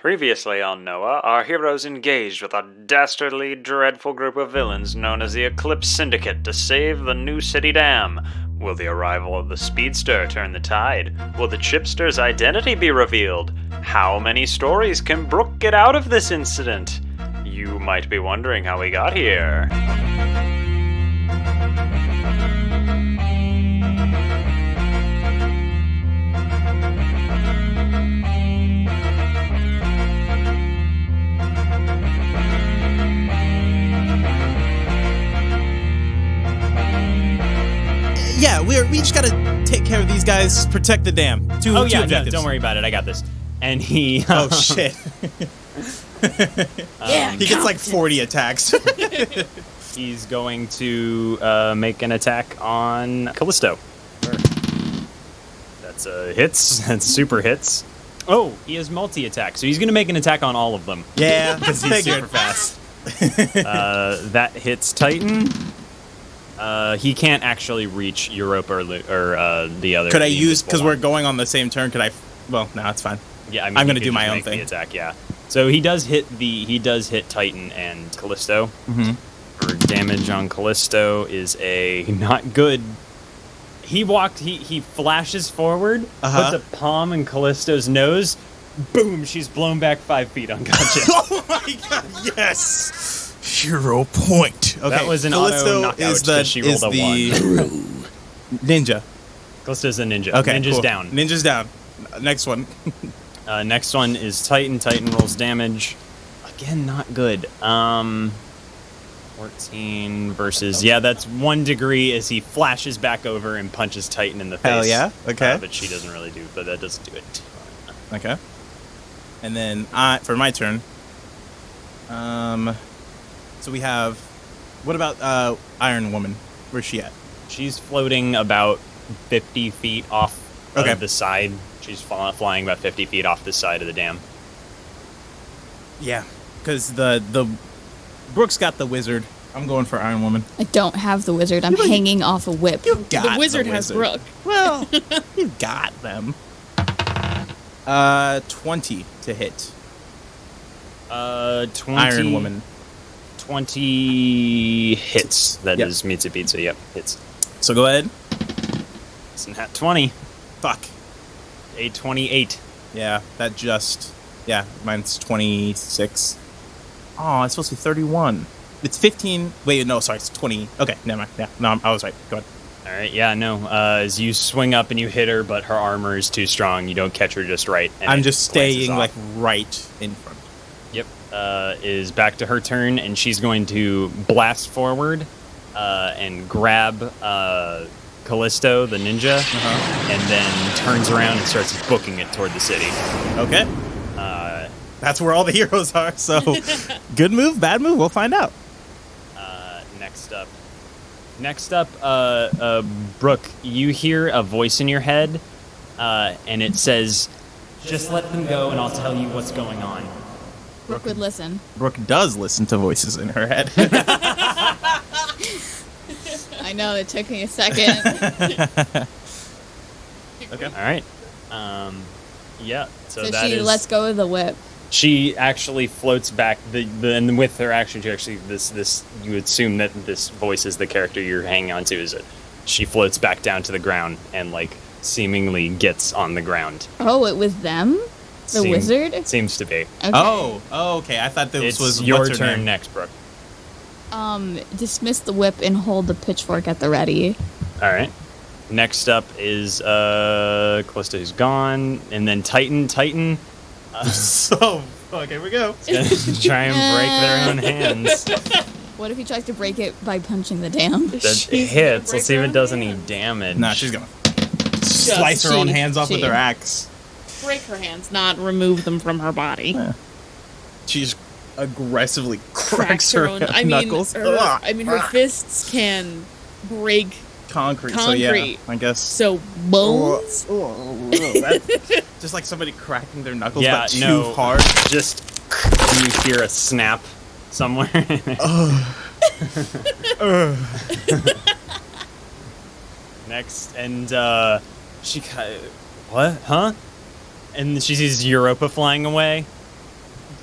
Previously on Noah, our heroes engaged with a dastardly, dreadful group of villains known as the Eclipse Syndicate to save the New City Dam. Will the arrival of the Speedster turn the tide? Will the Chipster's identity be revealed? How many stories can Brooke get out of this incident? You might be wondering how we got here. Yeah, we just gotta take care of these guys, protect the dam. Two objectives. No, don't worry about it. I got this. And he. Oh shit. He gets like 40 attacks. He's going to make an attack on Callisto. That's hits. That's super hits. Oh, he has multi-attack, so he's going to make an attack on all of them. Yeah, because he's super fast. That hits Titan. He can't actually reach Europa or the other. Could I use, because we're going on the same turn, could I? Well, no, it's fine. Yeah, I mean, I'm going to do my own thing. The attack, yeah. So he does hit Titan and Callisto. Mm-hmm. For damage on Callisto is a not good. He flashes forward, puts a palm in Callisto's nose. Boom! She's blown back 5 feet unconscious. Oh my god! Yes. Hero point. Okay, that was an auto knockout because she rolled a 1. Ninja. Callisto's a ninja. Okay, Ninja's cool. down. Ninja's down. Next one. Next one is Titan. Titan rolls damage. Again, not good. 14 versus... Yeah, that's 1 degree as he flashes back over and punches Titan in the face. Hell yeah. Okay. But she doesn't really do... But that doesn't do it. Okay. And then for my turn... So we have... What about Iron Woman? Where's she at? She's floating about 50 feet off of the side. She's flying about 50 feet off the side of the dam. Yeah, because the Brooke's got the wizard. I'm going for Iron Woman. I don't have the wizard. I'm hanging off a whip. You got the wizard has Brooke. Well, you got them. 20 to hit. 20... Iron Woman. 20 hits. That is Mitsu Pizza. Yep, hits. So go ahead. It's a nat 20. Fuck. A 28. Yeah, that just... Yeah, mine's 26. Oh, it's supposed to be 31. It's 15... Wait, no, sorry, it's 20. Okay, never mind. Yeah, no, I was right. Go ahead. All right, yeah, no. As you swing up and you hit her, but her armor is too strong. You don't catch her just right. I'm just staying, like, right in front. Yep. Is back to her turn, and she's going to blast forward and grab Callisto, the ninja, and then turns around and starts booking it toward the city. Okay. That's where all the heroes are, so good move, bad move, we'll find out. Next up, Brooke, you hear a voice in your head, and it says, "Just let them go, and I'll tell you what's going on." Brooke would listen. Brooke does listen to voices in her head. I know, it took me a second. Okay. All right. Yeah. So that she lets go of the whip. She actually floats back. And with her action, this you assume that this voice is the character you're hanging on to. Is it? She floats back down to the ground and like seemingly gets on the ground. Oh, it was them. The wizard? It seems to be. Okay. Oh, okay. I thought this was your turn next, Brooke. Dismiss the whip and hold the pitchfork at the ready. All right. Next up is Callisto, who's gone, and then Titan. So, okay, here we go. Try and break their own hands. What if he tries to break it by punching the dam? That hits. Let's see if it does any damage. Nah, she's gonna slice her own hands off with her axe. Break her hands, not remove them from her body. Yeah. She's aggressively cracks her own knuckles. Her fists can break concrete. So yeah, I guess. So bones. Just like somebody cracking their knuckles, yeah, but too hard. Just you hear a snap somewhere. Next, and she what? Huh? And she sees Europa flying away.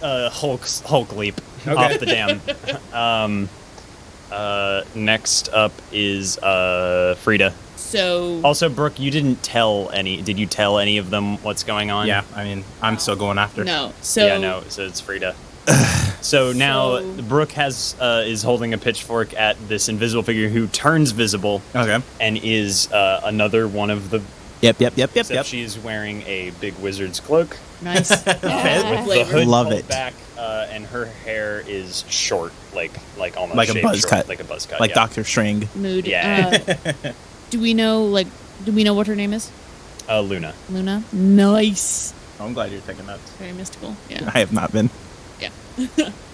Hulk leap off the dam. Next up is Frida. So Also, Brooke, you didn't tell any. Did you tell any of them what's going on? Yeah, I mean, I'm still going after. no. So Yeah, no. So it's Frida. So now So- Brooke is holding a pitchfork at this invisible figure who turns visible Okay. and is another one of the. Yep. Except she is wearing a big wizard's cloak. nice. The hood Love pulled it. back, and her hair is short, like almost Like a shaved buzz short, cut. like a buzz cut, Like yeah. Dr. String. Mood. Yeah. Do we know what her name is? Luna. Luna. Nice. Oh, I'm glad you're taking notes. Very mystical. Yeah. I have not been.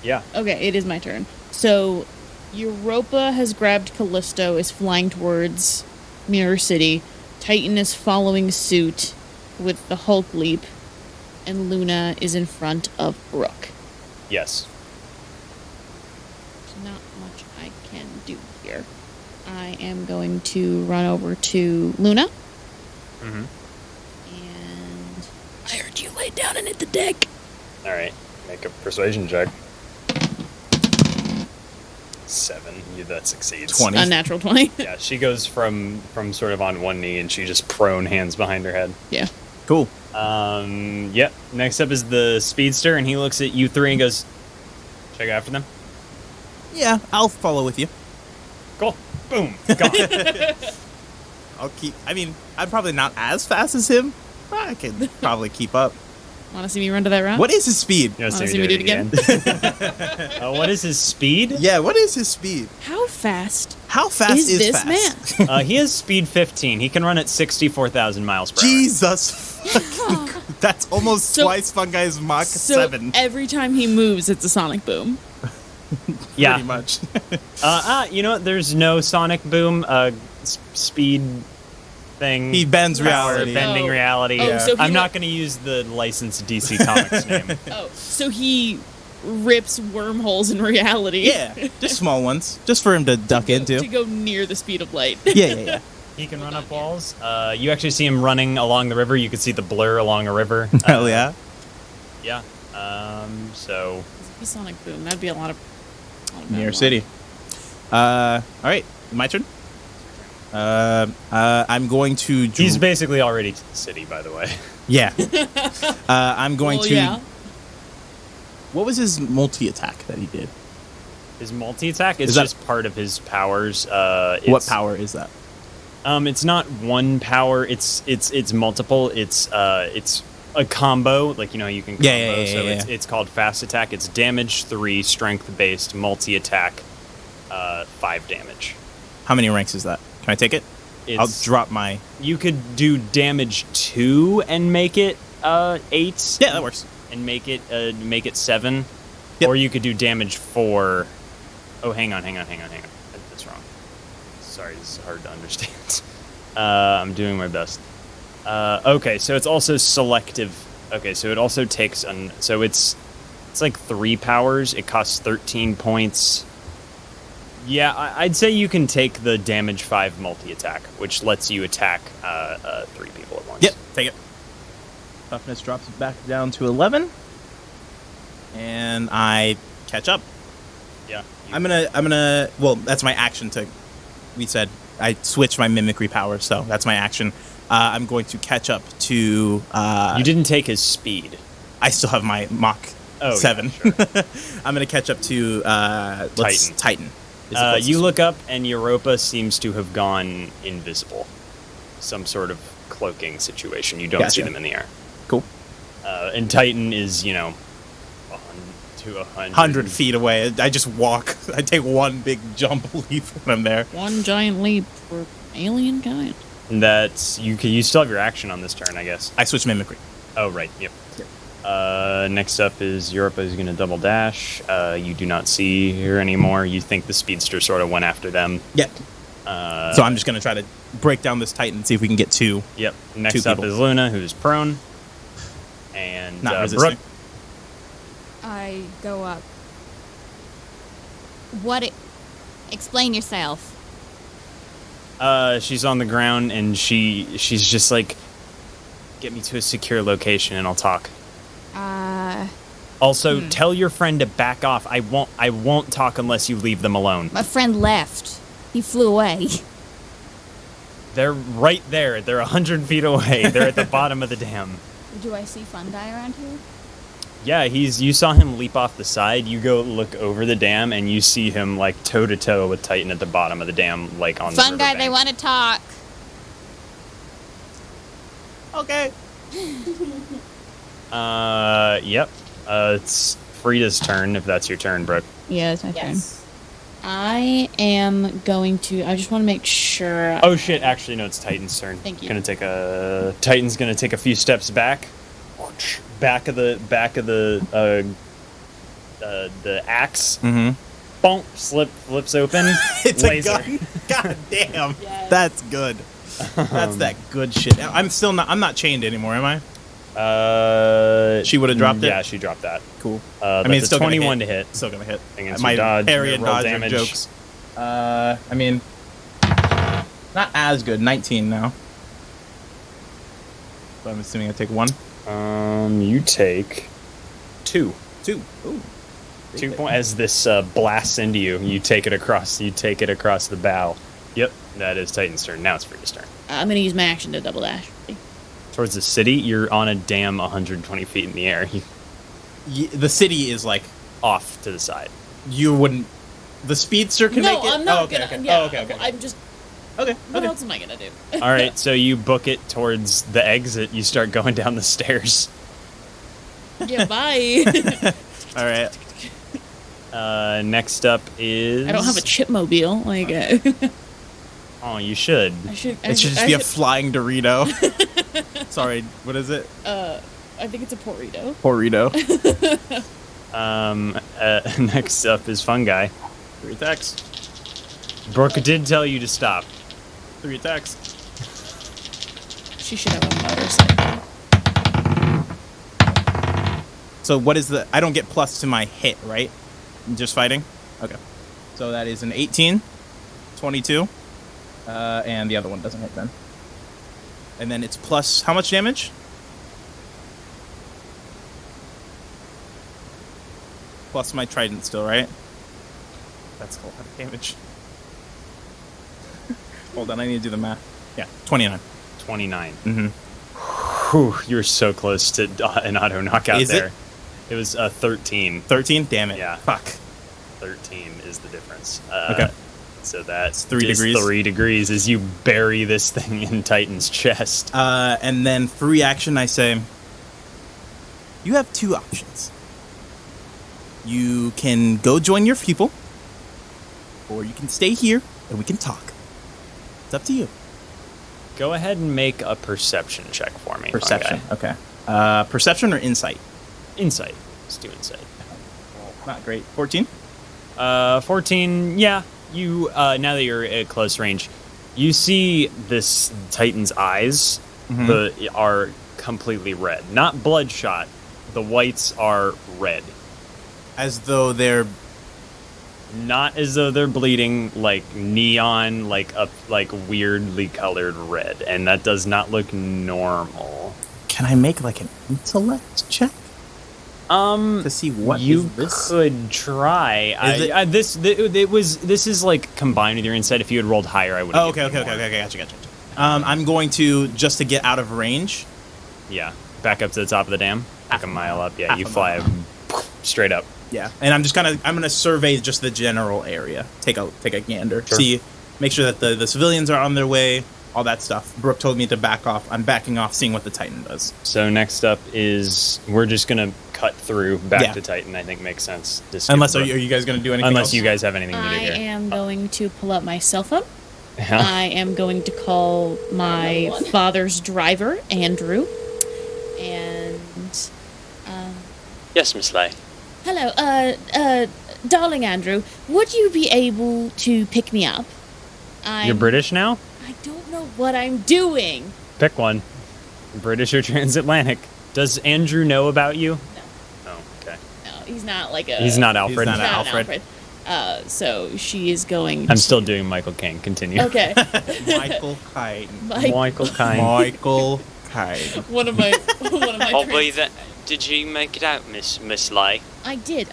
Yeah. Okay, it is my turn. So, Europa has grabbed Callisto, is flying towards Mirror City. Titan is following suit with the Hulk leap, and Luna is in front of Brooke. Yes. There's not much I can do here. I am going to run over to Luna, Mm-hmm. and I heard you lay down and hit the deck. All right. Make a persuasion check. 7. That succeeds. 20. Unnatural 20. Yeah, she goes from sort of on one knee and she just prone, hands behind her head. Yeah. Cool. Yep. Next up is the speedster, and he looks at you three and goes, "Check after them." Yeah, I'll follow with you. Cool. Boom. Gone. I'll keep. I mean, I'm probably not as fast as him. But I can probably keep up. Want to see me run to that round? What is his speed? You wanna Wanna see me do it again? What is his speed? Yeah, what is his speed? How fast How fast is this fast? man? He has speed 15. He can run at 64,000 miles per hour. Jesus fucking Christ. That's almost So- twice Fungai's Mach So 7. every time he moves, it's a sonic boom. Yeah. Pretty much. You know what? There's no sonic boom speed thing. He bends power, reality. Bending Oh. reality. Oh, so he I'm li- not going to use the licensed DC Comics name. Oh, so he rips wormholes in reality. Yeah, just small ones, just for him to duck to into. go near the speed of light. Yeah. He can run up walls. You actually see him running along the river. You can see the blur along a river. Hell yeah. Yeah. So Be sonic boom. That'd be a lot of Near City. All right, my turn. I'm going to. he's basically already to the city, by the way. Yeah. I'm going Well, to. yeah. What was his multi attack that he did? His multi attack is Is that- just part of his powers. What power is that? It's not one power. It's multiple. It's a combo. Like you can combo. Yeah, so yeah. it's called fast attack. It's damage 3, strength based, multi attack, 5 damage. How many ranks is that? Can I take it? I'll It's, drop my. You could do damage 2 and make it 8. Yeah, that works. And make it 7. Yep. Or you could do damage 4. Oh, hang on. That's wrong. Sorry, this is hard to understand. I'm doing my best. Okay, so it's also selective. Okay, so it also takes so it's like 3 powers. It costs 13 points. Yeah, I'd say you can take the damage 5 multi attack, which lets you attack 3 people at once. Yep, take it. Toughness drops back down to 11, and I catch up. Yeah. I'm gonna. Well, that's my action to. We said I switched my mimicry power, so that's my action. I'm going to catch up to. You didn't take his speed. I still have my Mach Oh, 7. yeah, sure. I'm gonna catch up to Titan. Is the closest. You look up, and Europa seems to have gone invisible. Some sort of cloaking situation. You don't see Gotcha. them in the air. Cool. And Titan is, 100 to 100 feet away. I just walk. I take one big jump leap when I'm there. One giant leap for alien kind. That's you still have your action on this turn, I guess. I switch mimicry. Oh, right. Yep. Next up is Europa is going to double dash. You do not see her anymore. You think the speedster sort of went after them. Yep. So I'm just gonna try to break down this Titan and see if we can get 2. Yep. Next up people. is Luna, who's prone. And Not resisting. Brooke. I go up. Explain yourself. She's on the ground, and she's just like, get me to a secure location, and I'll talk. Also, tell your friend to back off. I won't talk unless you leave them alone. My friend left. He flew away. They're right there. They're 100 feet away. They're at the bottom of the dam. Do I see Fungi around here? Yeah, you saw him leap off the side. You go look over the dam, and you see him, like, toe-to-toe with Titan at the bottom of the dam, like, on the Fungi, riverbank. they want to talk. Okay. Yep. It's Frida's turn, if that's your turn, Brooke. Yeah, it's my turn. I am going to. I just want to make sure. Oh, shit. Actually, no, it's Titan's turn. Thank you. Titan's gonna take a few steps back. Back of the axe. Mm-hmm. Bonk, flips open. It's laser. a gun. God damn. Yes. That's good. That's that good shit. I'm not chained anymore, am I? She would have dropped it? Yeah, she dropped that. Cool. That's it's still 21 gonna to hit. Still gonna hit. Against My your dodge, parry your and roll dodge damage. jokes. Not as good. 19 now. So I'm assuming I take 1. You take 2. 2. Ooh. 2 points as this blasts into you. You take it across the bow. Yep, that is Titan's turn. Now it's Frida's turn. I'm going to use my action to double dash. Towards the city, you're on a dam 120 feet in the air. The city is like Off to the side. you wouldn't. The speedster can make it. I'm not okay, gonna. okay. Yeah, Oh, okay. I'm just. Okay. What Okay. else am I gonna do? All right, so you book it towards the exit. You start going down the stairs. Yeah, bye. All right. Next up is... I don't have a chipmobile. Like, Oh, you should. I should. It should just be a flying Dorito. Sorry, what is it? I think it's a burrito. Burrito. Next up is Fungi. 3 attacks. Brooke did tell you to stop. 3 attacks. She should have a motorcycle. So what is the? I don't get plus to my hit, right? I'm just fighting. Okay. So that is an 18, 22, and the other one doesn't hit then. And then it's plus how much damage? Plus my trident still, right? That's a whole lot of damage. Hold on, I need to do the math. Yeah, 29. 29. Mm-hmm. Whew, you're so close to an auto knockout Is it? there. It was 13. 13? Damn it. Yeah. Fuck. 13 is the difference. Okay. So that's 3 degrees. 3 degrees as you bury this thing in Titan's chest. And then for reaction, I say, you have 2 options. You can go join your people, or you can stay here and we can talk. It's up to you. Go ahead and make a perception check for me. Perception. Okay. Okay. Perception or insight? Insight. Let's do insight. Not great. 14? 14, yeah. You, now that you're at close range, you see this Titan's eyes are completely red. Not bloodshot. The whites are red. As though they're... Not as though they're bleeding, like neon, like weirdly colored red. And that does not look normal. Can I make like an intellect check? To see what you is this? could try. This is like combined with your insight. If you had rolled higher, I would. Oh, okay. Gotcha. I'm going to, just to get out of range. Yeah, back up to the top of the dam, like a mile up. Yeah, you fly straight up. Yeah, and I'm gonna survey just the general area. Take a gander. Sure. See, make sure that the civilians are on their way. All that stuff. Brooke told me to back off. I'm backing off, seeing what the Titan does. So next up is we're just gonna cut through back Yeah. to Titan. I think makes sense. Just Unless give are Brooke- you guys gonna do anything? unless else? you guys have anything to do I here. am going to pull up my cell phone. Yeah. I am going to call my father's driver, Andrew, and Yes, Miss Lay. hello, darling Andrew, would you be able to pick me up? You're British now? I don't know what I'm doing. Pick one. British or transatlantic. Does Andrew know about you? No. Oh, okay. No, he's not like a. He's not Alfred. He's He's not Alfred. an Alfred. So she is going. I'm still doing Michael Caine. Continue. Okay. Michael Kite. Mike, Michael Caine. Michael Kite. one of my. I'll be there. Did you make it out, Miss Lay? I did.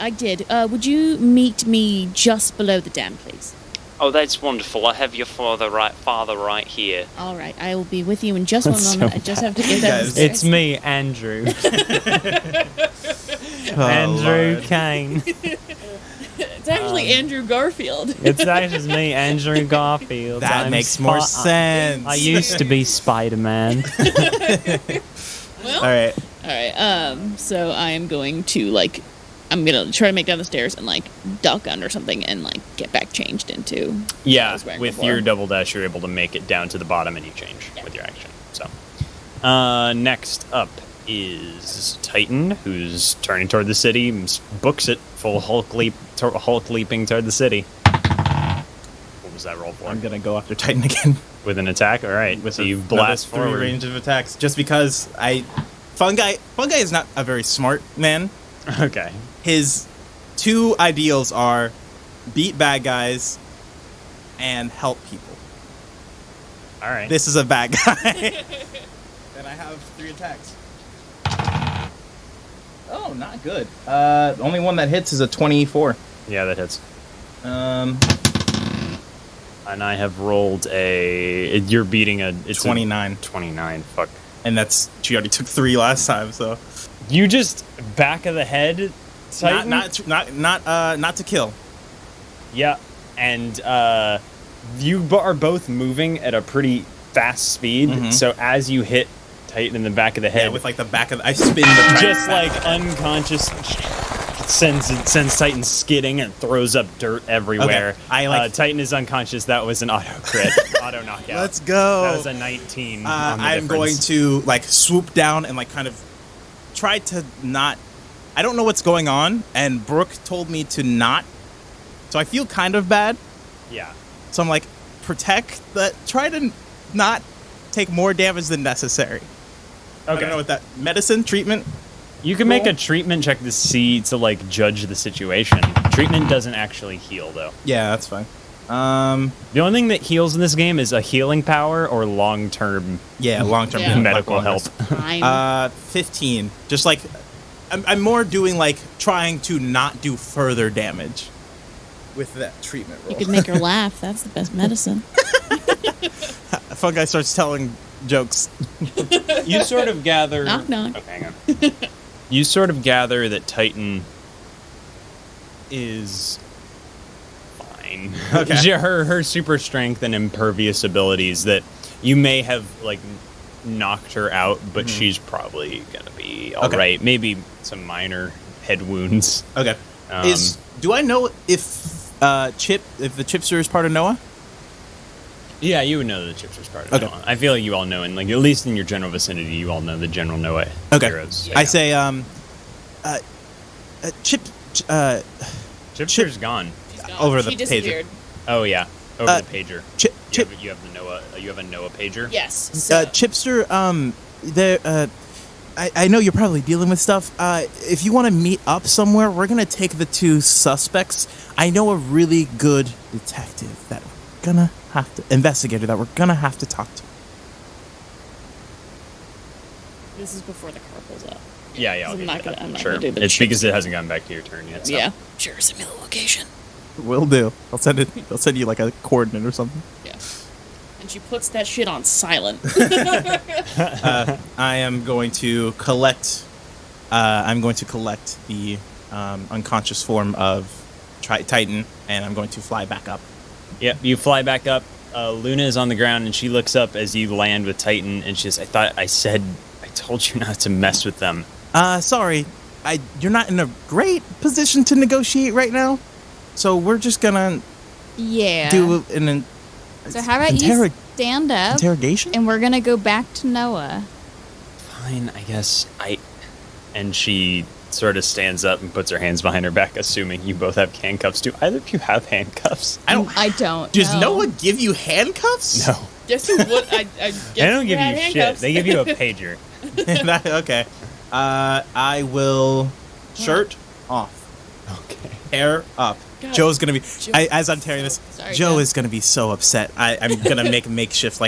Would you meet me just below the dam, please? Oh, that's wonderful. I have your father right here. All right, I will be with you in just one That's moment. so I just have to get down the Guys, stairs. It's me, Andrew. Oh, Andrew Lord. Kane. It's actually Andrew Garfield. It's actually me, Andrew Garfield. That makes more sense. I used to be Spider-Man. All right. All right. So I am going to I'm gonna try to make down the stairs and duck under something and get back changed into. what I Yeah, was wearing with before. your double dash, you're able to make it down to the bottom and you change with your action. So, next up is Titan, who's turning toward the city, books it full Hulk leaping toward the city. What was that roll for? I'm gonna go after Titan again. With an attack. All right, so you blast another 3 forward. range of attacks, just because Fungi is not a very smart man. Okay. His 2 ideals are beat bad guys and help people. All right. This is a bad guy. And I have 3 attacks. Oh, not good. The only one that hits is a 24. Yeah, that hits. Um, And I have rolled a. You're beating a. It's 29. 29. Fuck. And she already took 3 last time, so You just back of the head. Titan? not to kill. Yeah, and you are both moving at a pretty fast speed. Mhm. So as you hit Titan in the back of the head, Yeah, with the back of I spin the track. just unconscious, sends Titan skidding and throws up dirt everywhere. Okay. Titan is unconscious. That was an auto crit, auto knockout. Let's go. That was a 19. On the I'm going difference. to swoop down and kind of try to not. I don't know what's going on, and Brooke told me to not. So I feel kind of bad. Yeah. So I'm like, try to not take more damage than necessary. I Okay. don't know what that medicine treatment. You can make a treatment check to see to judge the situation. Treatment doesn't actually heal though. Yeah, that's fine. The only thing that heals in this game is a healing power or long-term Yeah, long term Yeah. medical help. Time. 15. Just I'm more doing trying to not do further damage with that treatment roll. you could make her laugh. That's the best medicine. Fungi starts telling jokes. You sort of gather. Knock, knock. Okay, hang on. You sort of gather that Titan is fine. Okay. Her super strength and impervious abilities that you may have knocked her out, but she's probably gonna be all right. Okay. Maybe some minor head wounds. Okay. Do I know if the Chipster is part of Noah? Yeah, you would know the Chips was part of Okay. Noah. I feel like you all know, and at least in your general vicinity, you all know the general Noah heroes. I say, Chipster's gone. She's gone. Over the she pager. disappeared. Oh yeah, over the pager. Chip. You have the Noah. You have a Noah pager. Yes. So, Chipster, I know you're probably dealing with stuff. If you want to meet up somewhere, we're gonna take the 2 suspects. I know a really good detective that we're gonna have to investigator that we're gonna have to talk to. this is before the car pulls up. Yeah, yeah. I'll I'm get not you gonna- that. I'm not Sure. gonna do the It's Chipster. because it hasn't gotten back to your turn yet. So. Yeah. Sure. Send me the location. Will do. I'll send you a coordinate or something. Yeah. And she puts that shit on silent. I am going to collect. I'm going to collect the unconscious form of Titan, and I'm going to fly back up. Yep. You fly back up. Luna is on the ground, and she looks up as you land with Titan, and she's. I told you not to mess with them. Sorry, you're not in a great position to negotiate right now, so we're just gonna Yeah. do an So how about you stand up interrogation. and we're gonna go back to Noah. Fine, I guess And she sort of stands up and puts her hands behind her back, assuming you both have handcuffs. Do either of you have handcuffs? I don't. Does know. Noah give you handcuffs? No. Guess who would I They don't give you shit. They give you a pager. Okay. I will shirt off, Okay. hair up. God. Joe's gonna be. As I'm tearing this, Sorry, Joe Joe. is gonna be so upset. I'm gonna make a makeshift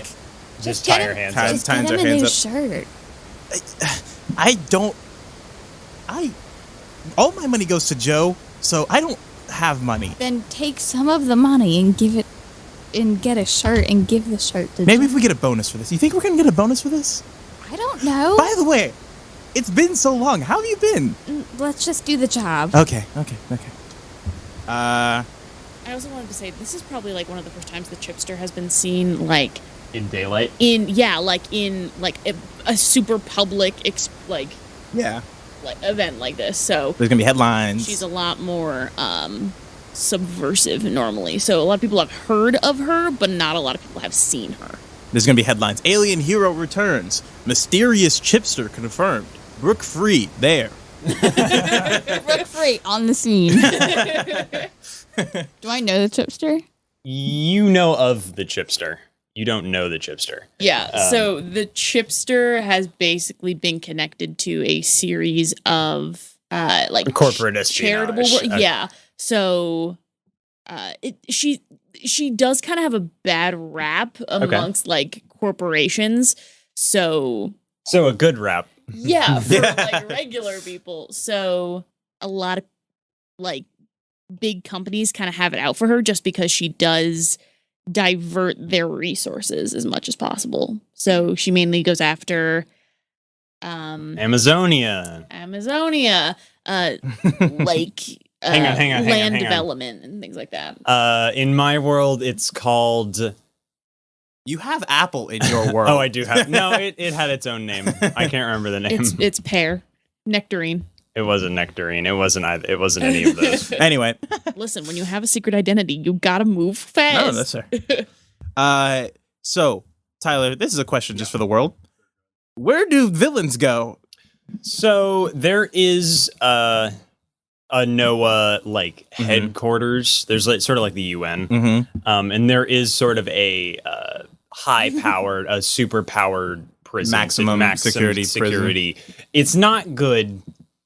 Just get tie your him- hands Tie- up. Just times get our him a hands new up. shirt. I don't. all my money goes to Joe, so I don't have money. Then take some of the money and give it, and get a shirt and give the shirt to Maybe Joe. if we get a bonus for this. You think we're gonna get a bonus for this? I don't know. By the way, it's been so long. How have you been? Let's just do the job. Okay. I also wanted to say this is probably like one of the first times the chipster has been seen like In daylight. in a super public Yeah. event like this. So There's gonna be headlines. she's a lot more subversive normally. So a lot of people have heard of her, but not a lot of people have seen her. There's gonna be headlines. Alien hero returns. Mysterious chipster confirmed. Brooke Free there. Brooke Free on the scene. Do I know the chipster? You know of the chipster. You don't know the chipster. Yeah, so the chipster has basically been connected to a series of Corporate charitable espionage. work. Yeah, so she does kind of have a bad rap amongst like corporations. So a good rap. yeah, for like regular people. So a lot of like big companies kind of have it out for her just because she does divert their resources as much as possible. So she mainly goes after Amazonia. like Hang on, land development and things like that. In my world, it's called. You have Apple in your world. Oh, I do have. No, it had its own name. I can't remember the name. It's pear, nectarine. It wasn't nectarine. It wasn't either. It wasn't any of those. Anyway. Listen, when you have a secret identity, you gotta move fast. No, that's fair. So, Tyler, this is a question just for the world. Where do villains go? So there is a NOAA headquarters. There's sort of like the UN, and there is sort of a high-powered, super-powered prison, maximum security. It's not good.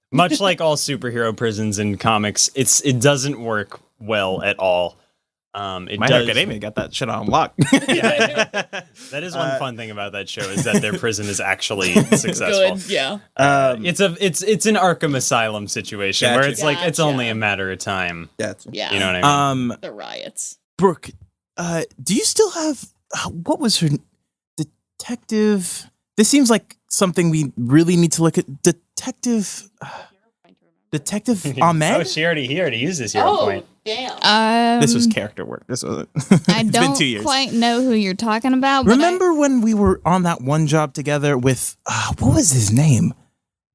Much like all superhero prisons in comics, it doesn't work well at all. My Academia got that shit on lock. Yeah, that is one fun thing about that show is that their prison is actually successful. Good, yeah. It's an Arkham Asylum situation where it's like it's only a matter of time. Yeah. You know what I mean? The riots. Brooke, do you still have what was her detective? This seems like something we really need to look at. Detective Ahmed. He already used this hero point. Damn. This was character work. This was. I It's don't been 2 years. quite know who you're talking about. But Remember when we were on that one job together with what was his name?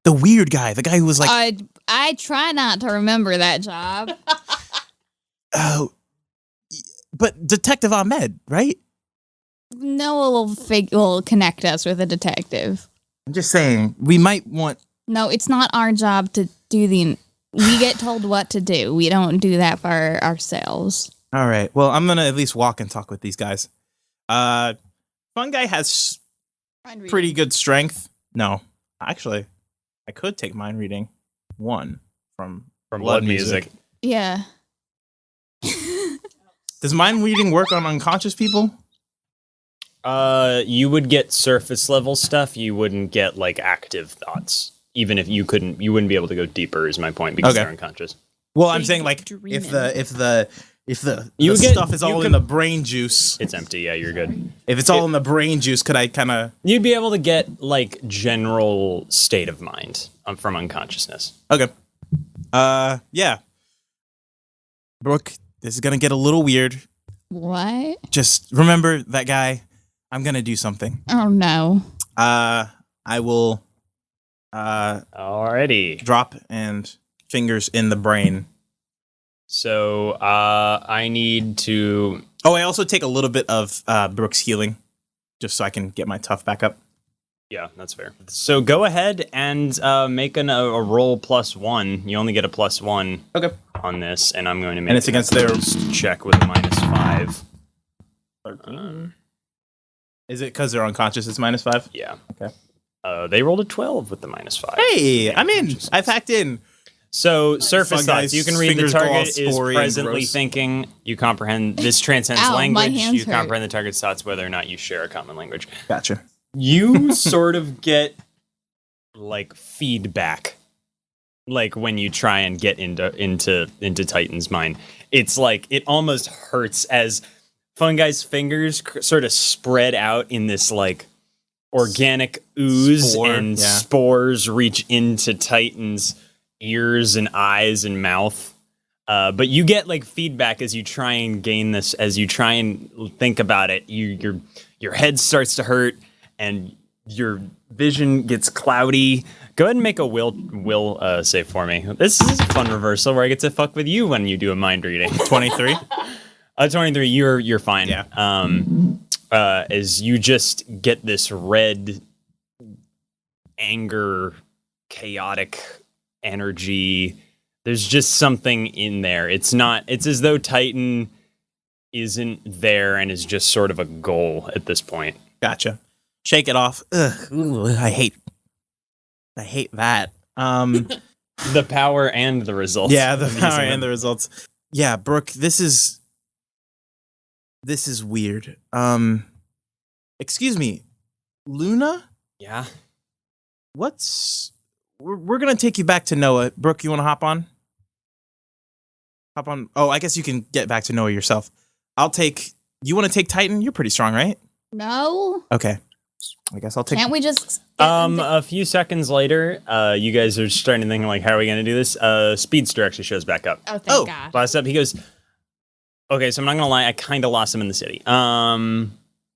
The weird guy, the guy who was like. I try not to remember that job. Oh, but Detective Ahmed, right? Noah will connect us with a detective. I'm just saying we might want. No, it's not our job to do the. We get told what to do. We don't do that for ourselves. All right. Well, I'm gonna at least walk and talk with these guys. Fun guy has pretty good strength. No, actually, I could take mind reading 1 from Blood Music. Yeah. Does mind reading work on unconscious people? You would get surface level stuff. You wouldn't get like active thoughts. Even if you wouldn't be able to go deeper. Is my point because they're unconscious. Well, I'm saying like if the You get- stuff is you all can- in the brain juice. It's empty. Yeah, you're good. If it's all in the brain juice, could I kind of? You'd be able to get like general state of mind from unconsciousness. Okay. Yeah. Brooke, this is gonna get a little weird. What? Just remember that guy. I'm gonna do something. Oh no. I will Alrighty. drop and fingers in the brain. So I need to. Oh, I also take a little bit of Brooke's healing, just so I can get my tough back up. Yeah, that's fair. So go ahead and make a roll +1. You only get a +1 Okay. on this, and I'm going to make And it's against their- check with a -5. 13. Is it because they're unconscious? It's -5. Yeah. Okay. They rolled a 12 with the -5. Hey, I'm in. I've hacked in. So surface Fun thoughts. guys, You can read the fingers target all is spory and presently gross. thinking. You comprehend. This transcends Ow, my language. hands You hurt. comprehend the target's thoughts, whether or not you share a common language. Gotcha. You sort of get like feedback like when you try and get into Titan's mind. It's like it almost hurts as Fungi's fingers sort of spread out in this like organic ooze and spores reach into Titan's ears and eyes and mouth. But you get like feedback as you try and gain this, as you try and think about it. Your head starts to hurt and your vision gets cloudy. Go ahead and make a will save for me. This is a fun reversal where I get to fuck with you when you do a mind reading. 23. 23. You're fine. Yeah. As you just get this red anger, chaotic energy. There's just something in there. It's as though Titan isn't there and is just sort of a goal at this point. Gotcha. Shake it off. Ugh, ooh, I hate that. The power and the results. Yeah, the power and the results. Yeah, Brooke, this is weird. Excuse me, Luna? Yeah. We're gonna take you back to Noah. Brooke, you wanna hop on? Hop on. Oh, I guess you can get back to Noah yourself. You wanna take Titan? You're pretty strong, right? No. Okay. I guess I'll take. Can't we just? A few seconds later, you guys are starting to think like, how are we gonna do this? Speedster actually shows back up. Oh, thank God. Last up, he goes, okay, so I'm not gonna lie, I kind of lost him in the city.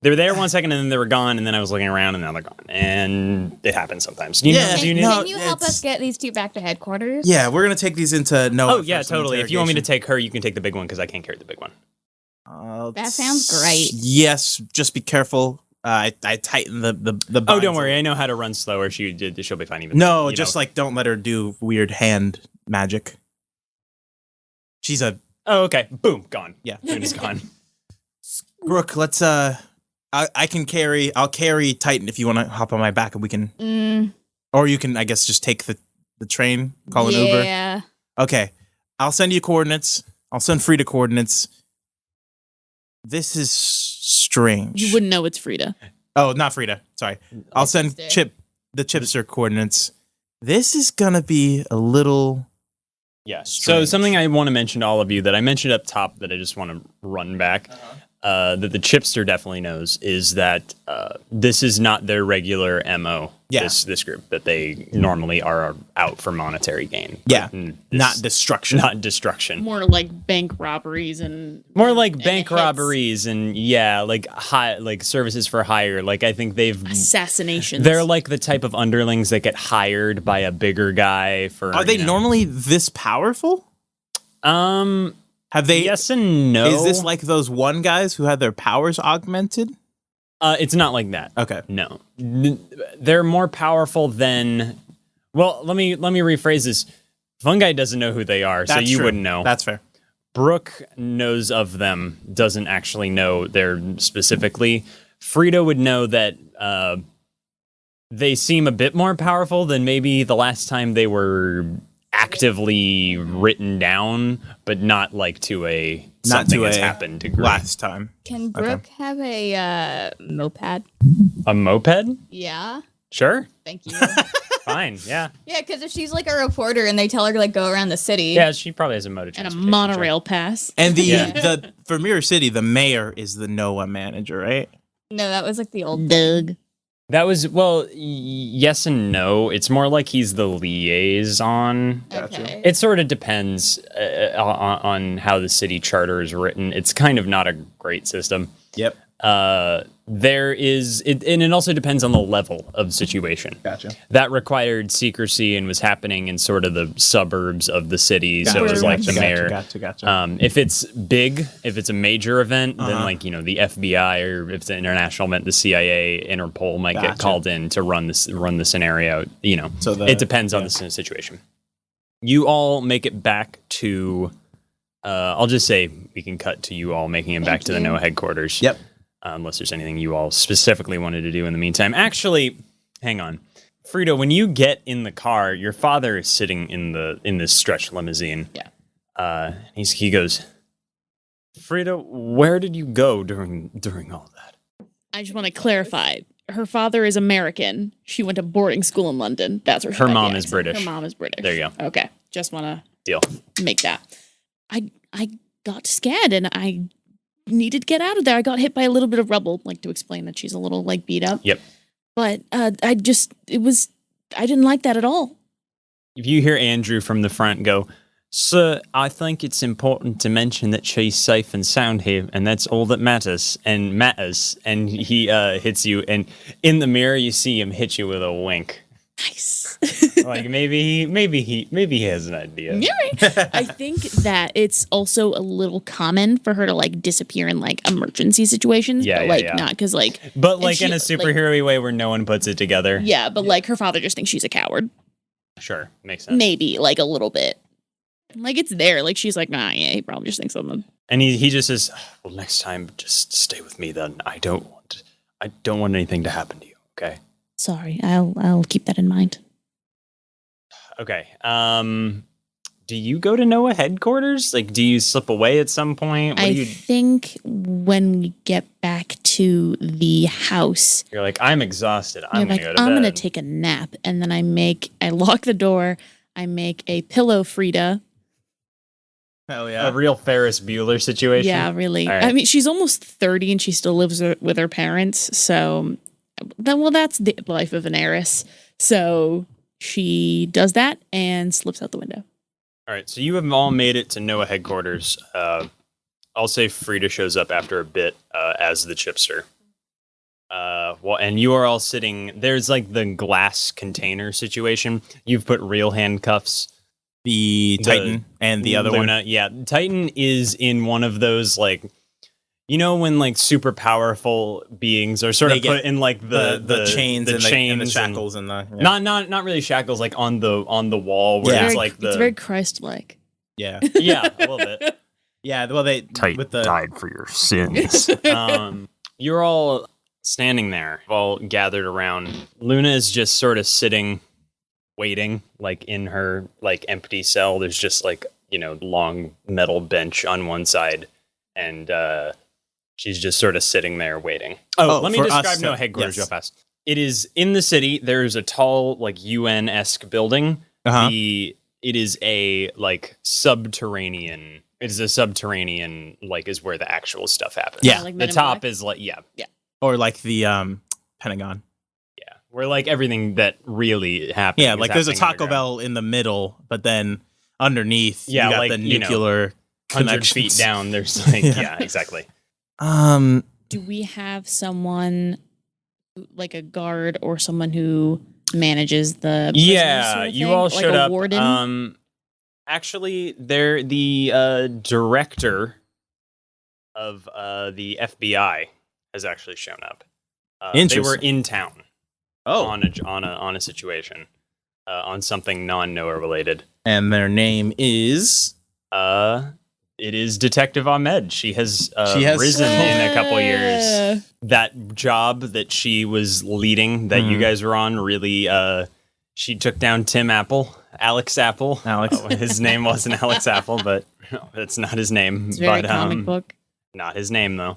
They were there 1 second and then they were gone, and then I was looking around and now they're gone. And it happens sometimes. Can you help us get these two back to headquarters? Yeah, we're gonna take these into Noah. Oh yeah, totally. If you want me to take her, you can take the big one because I can't carry the big one. That sounds great. Yes, just be careful. I tighten the Oh, don't worry. I know how to run slower. She'll be fine. Even no, just like don't let her do weird hand magic. She's a. Oh, okay. Boom, gone. Yeah, Luna's gone. Brooke, let's I'll carry Titan if you want to hop on my back and we can. Or you can, I guess, just take the train, call an Uber. Yeah. Okay, I'll send you coordinates. I'll send Frida coordinates. This is strange. You wouldn't know it's Frida. Oh, not Frida. Sorry. I'll send the Chipster coordinates. This is gonna be a little. Yeah. Strange. So something I want to mention to all of you that I mentioned up top that I just want to run back. That the Chipster definitely knows is that this is not their regular MO. Yeah. This group that they normally are out for monetary gain. Yeah. Not destruction. Not destruction. More like bank robberies and bank robberies and like services for hire. Like I think they've assassinations. They're like the type of underlings that get hired by a bigger guy for. Are they normally this powerful? Have they? Yes and no. Is this like those one guys who had their powers augmented? It's not like that. Okay. No. They're more powerful than. Well, let me rephrase this. Fungi doesn't know who they are, so you wouldn't know. That's fair. Brooke knows of them, doesn't actually know they're specifically. Frida would know that they seem a bit more powerful than maybe the last time they were actively written down, but not like to a something has happened degree. Last time. Can Brooke have a moped? A moped? Yeah. Sure. Thank you. Fine. Yeah. Yeah, because if she's like a reporter and they tell her to like go around the city. Yeah, she probably has a motor and a transportation, monorail pass. And the for Mirror City, the mayor is the Noah manager, right? No, that was like the old Doug. That was, yes and no. It's more like he's the liaison. Okay. It sort of depends on how the city charter is written. It's kind of not a great system. Yep. There is, and it also depends on the level of situation. Gotcha. That required secrecy and was happening in sort of the suburbs of the city. So it was like the mayor. Gotcha. If it's big, if it's a major event, then like, the FBI, or if it's an international event, the CIA, Interpol might get called in to run the scenario. So it depends on the situation. You all make it back to, I'll just say we can cut to you all making it back to the NOAA headquarters. Yep. Unless there's anything you all specifically wanted to do in the meantime. Actually, hang on. Frida, when you get in the car, your father is sitting in this stretch limousine. Yeah. He goes, Frida, where did you go during all that? I just want to clarify. her father is American. She went to boarding school in London. That's where she Her got the mom is accent. British. Her mom is British. There you go. Okay. Just want to Deal. make that. I got scared and I needed to get out of there. I got hit by a little bit of rubble, like to explain that she's a little like beat up. Yep. But I didn't like that at all. If you hear Andrew from the front go, "Sir, I think it's important to mention that she's safe and sound here, and that's all that matters." And he hits you, and in the mirror you see him hit you with a wink. Nice. Like maybe he has an idea. Yeah. I think that it's also a little common for her to like disappear in like emergency situations. Yeah, but yeah, like yeah. not because like But like she- in a superhero way where no one puts it together. yeah, but like her father just thinks she's a coward. Sure, makes sense. Maybe like a little bit. Like it's there. Like she's like, nah, yeah, he probably just thinks something. And he just says, "Well, next time, just stay with me. Then I don't want anything to happen to you. Okay." Sorry, I'll keep that in mind. Okay. Do you go to NOAA headquarters? Like, do you slip away at some point? I think when we get back to the house, You're like, I'm exhausted. I'm you're gonna like, go to I'm bed. gonna take a nap, and then I lock the door. I make a pillow Frida. Hell yeah. A real Ferris Bueller situation. Yeah, really. All right. I mean, she's almost 30 and she still lives with her parents. So, that's the life of an heiress. So she does that and slips out the window. All right. So you have all made it to NOAA headquarters. I'll say Frida shows up after a bit as the chipster. And you are all sitting. There's like the glass container situation. You've put real handcuffs. The Titan and the other Luna, one. yeah. Titan is in one of those like, when like super powerful beings are sort They of put get in like the chains, the and chains and the shackles and the not really shackles, like on the wall where Yeah. it's like It's very Christ-like. yeah. yeah, a little bit. Yeah, well they with the died for your sins. You're all standing there, all gathered around. Luna is just sort of sitting, waiting, like in her like empty cell. There's just like long metal bench on one side, and she's just sort of sitting there waiting. Oh, Let me for describe us, NOAA headquarters yes. real fast. It is in the city. There's a tall, like UN-esque building. Uh-huh. It is a like subterranean. It is a subterranean, like, is where the actual stuff happens. Yeah. Like The Men in top Black? is like or like the Pentagon. yeah, where like everything that really happens. Yeah, is like there's a happening Taco underground. Bell in the middle, but then underneath Yeah, you got like, the nuclear 100 feet connections. down. There's like yeah, exactly. Do we have someone like a guard or someone who manages the prisoners Yeah, sort of you thing? all Like showed a up. warden? Actually, they're the director of the FBI has actually shown up. They were Interesting. in town Oh, on a situation on something non-NOAA related. and their name is It is Detective Ahmed. She has She has- risen in a couple years. That job that she was leading, that you guys were on, really. She took down Alex Apple. Alex. His name wasn't Alex Apple, but that's not his name. It's very but comic book. not his name though.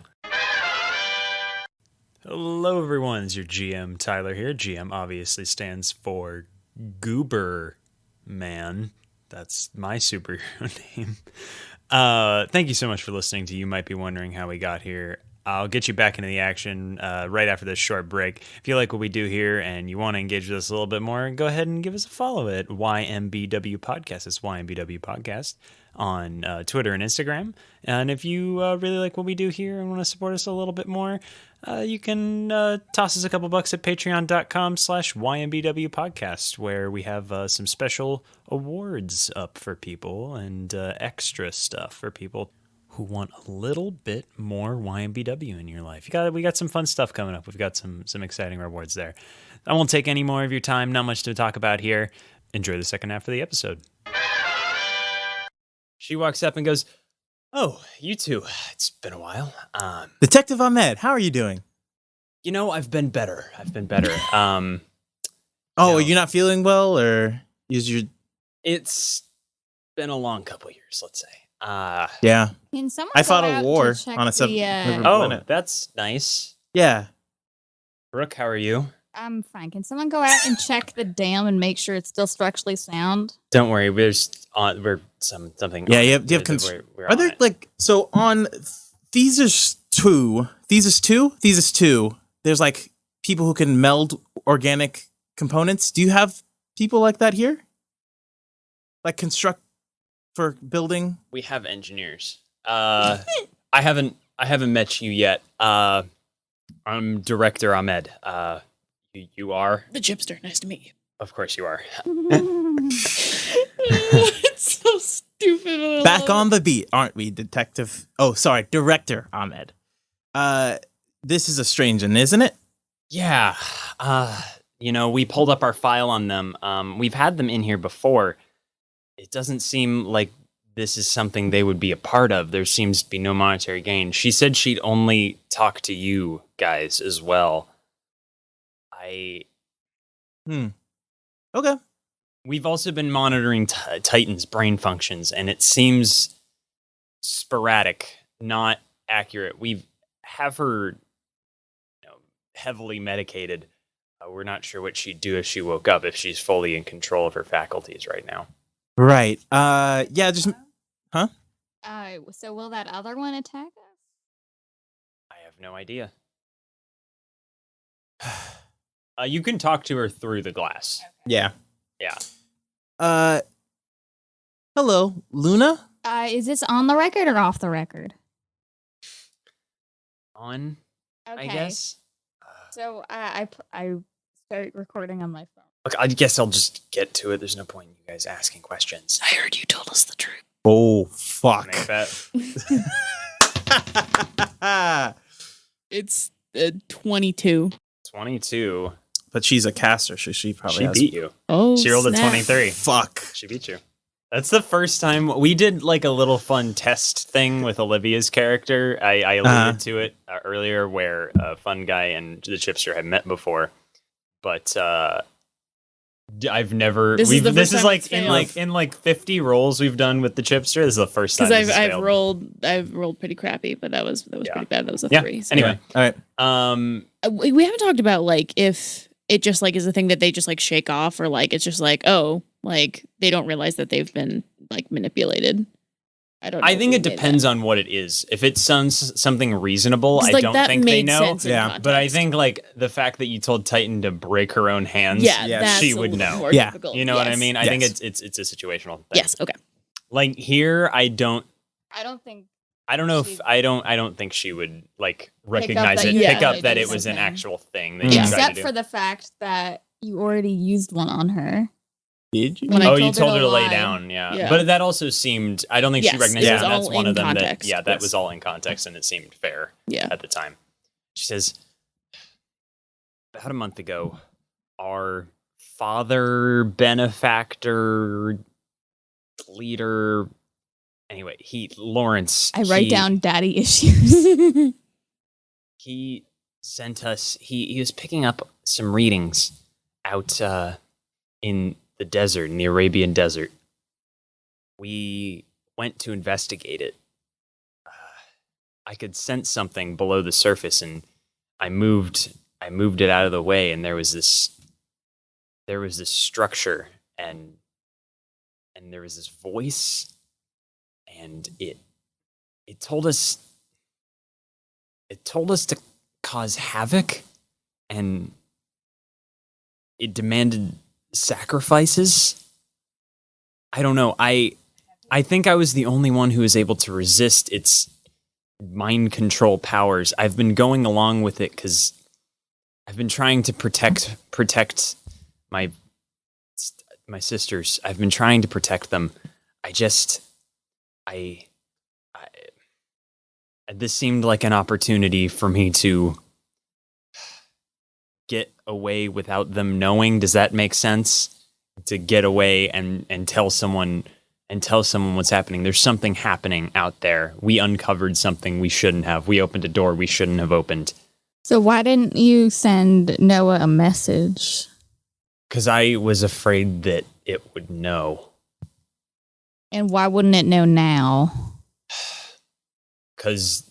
Hello, everyone. It's your GM, Tyler here. GM obviously stands for Goober Man. That's my superhero name. Thank you so much for listening to You Might Be Wondering How We Got Here. I'll get you back into the action right after this short break. If you like what we do here and you want to engage with us a little bit more, go ahead and give us a follow at YMBW Podcast. It's YMBW Podcast on Twitter and Instagram. And if you really like what we do here and want to support us a little bit more, you can toss us a couple bucks at patreon.com/YMBW Podcast, where we have some special awards up for people and extra stuff for people who want a little bit more YMBW in your life. We got some fun stuff coming up. We've got some exciting rewards there. I won't take any more of your time. Not much to talk about here. Enjoy the second half of the episode. She walks up and goes, "Oh, you two. It's been a while. Detective Ahmed. How are you doing? I've been better. Oh, No. you're not feeling well, or is your It's been a long couple years, let's say. yeah? Can someone I fought go a out war to check on a sub. the, river Oh, planet. that's nice. Yeah. Brooke, how are you? I'm fine. Can someone go out and check the dam and make sure it's still structurally sound? Don't worry, we're something. Yeah, on you it. have We're Are on there it. like so on Thesis 2? There's like people who can meld organic components. Do you have people like that here? Like construct for building? We have engineers. I haven't met you yet. I'm Director Ahmed. You are? The chipster. Nice to meet you. Of course you are. It's so stupid. Back on the beat, aren't we, Detective? Oh, sorry, Director Ahmed. This is a strange one, isn't it? Yeah. We pulled up our file on them. We've had them in here before. It doesn't seem like this is something they would be a part of. There seems to be no monetary gain. She said she'd only talk to you guys as well. Okay. We've also been monitoring Titan's brain functions, and it seems sporadic, not accurate. We have her heavily medicated. We're not sure what she'd do if she woke up, if she's fully in control of her faculties right now. Right. Yeah, just huh? So will that other one attack us? I have no idea. You can talk to her through the glass. Yeah. Yeah. Hello, Luna? Is this on the record or off the record? On, Okay. I guess. So I start recording on my phone. Look, I guess I'll just get to it. There's no point in you guys asking questions. I heard you told us the truth. Oh, fuck. Make that. It's 22. 22. But she's a caster, so she probably She has. beat you. Oh, She rolled a snap. 23. Fuck. She beat you. That's the first time we did like a little fun test thing with Olivia's character. I alluded to it earlier, where Fun Guy and the Chipster had met before, but I've never. This is the first time like it's failed. in like 50 rolls we've done with the Chipster. This is the first time. Because this has I've failed. rolled pretty crappy, but that was Yeah. pretty bad. That was a Yeah. 3. So. Anyway, All right. We haven't talked about like if it just like is a thing that they just like shake off, or like it's just like, oh, like they don't realize that they've been like manipulated. I don't know. I if think we it made depends that. on what it is. If it sounds something reasonable, 'Cause, I like, don't that think they made know. sense in Yeah, But I context. think like the fact that you told Titan to break her own hands, yeah, Yeah, that's she a would little know. more Yeah. difficult. You know what I Yes. mean? I Yes. think it's a situational thing. Yes. Okay. Like here, I don't know if She's- I don't think she would like recognize that it, you pick up actually that did it was an something. actual thing that Yeah. you tried to Except do. for the fact that you already used one on her. Did you? When I Oh, you told her told her to to lay lie. down, yeah. Yeah. But that also seemed. I don't think she Yes, recognized it it. was And that's all one in of them context. that Yes. was all in context, and it seemed fair Yeah. at the time. She says, about a month ago, our father, benefactor, leader. Anyway, Lawrence. I write down daddy issues. He sent us. He was picking up some readings out in the desert, in the Arabian desert. We went to investigate it. I could sense something below the surface, and I moved it out of the way, and there was this structure, and there was this voice, and it told us to cause havoc, and it demanded sacrifices. I don't know. I think I was the only one who was able to resist its mind control powers. I've been going along with it because I've been trying to protect my sisters. I've been trying to protect them. This seemed like an opportunity for me to get away without them knowing. Does that make sense? To get away and tell someone what's happening. There's something happening out there. We uncovered something we shouldn't have. We opened a door we shouldn't have opened. So why didn't you send Noah a message? Because I was afraid that it would know. And why wouldn't it know now? Because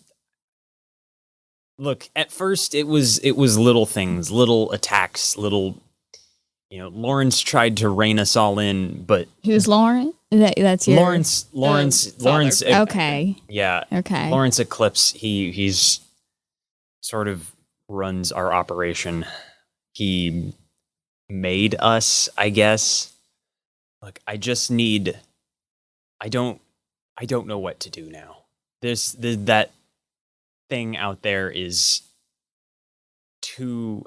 Look, at first it was little things, little attacks, little. Lawrence tried to rein us all in, but Who's Lauren? That's your Lawrence. Okay. Yeah. Okay. Lawrence Eclipse. He's sort of runs our operation. He made us, I guess. Look, I just need. I don't know what to do now. That thing out there is too.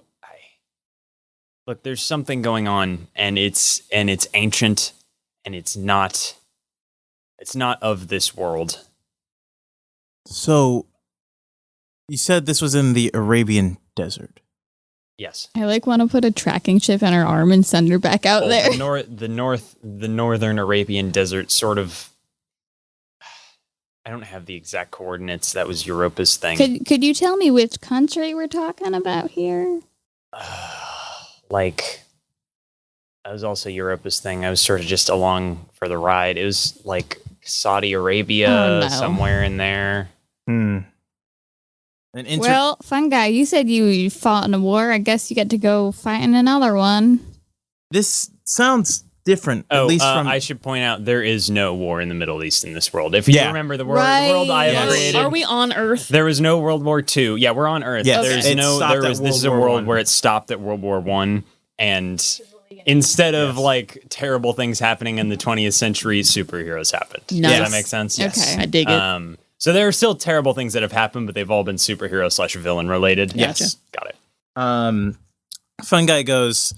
Look, there's something going on, and it's ancient, and it's not of this world. So, you said this was in the Arabian desert. Yes. I want to put a tracking chip on her arm and send her back out there. The northern Arabian desert, sort of. I don't have the exact coordinates. That was Europa's thing. Could you tell me which country we're talking about here? That was also Europa's thing. I was sort of just along for the ride. It was like Saudi Arabia, somewhere in there. Well, fun guy, you said you fought in a war. I guess you get to go fight in another one. This sounds different, at least from... I should point out, there is no war in the Middle East in this world. If you remember the world I have created... Are we on Earth? There was no World War II. Yeah, we're on Earth. Yes. This is a world where it stopped at World War I, and instead of terrible things happening in the 20th century, superheroes happened. Nice. Does that make sense? Okay, I dig it. So there are still terrible things that have happened, but they've all been superhero/villain related. Yes. Got it. Fun guy goes,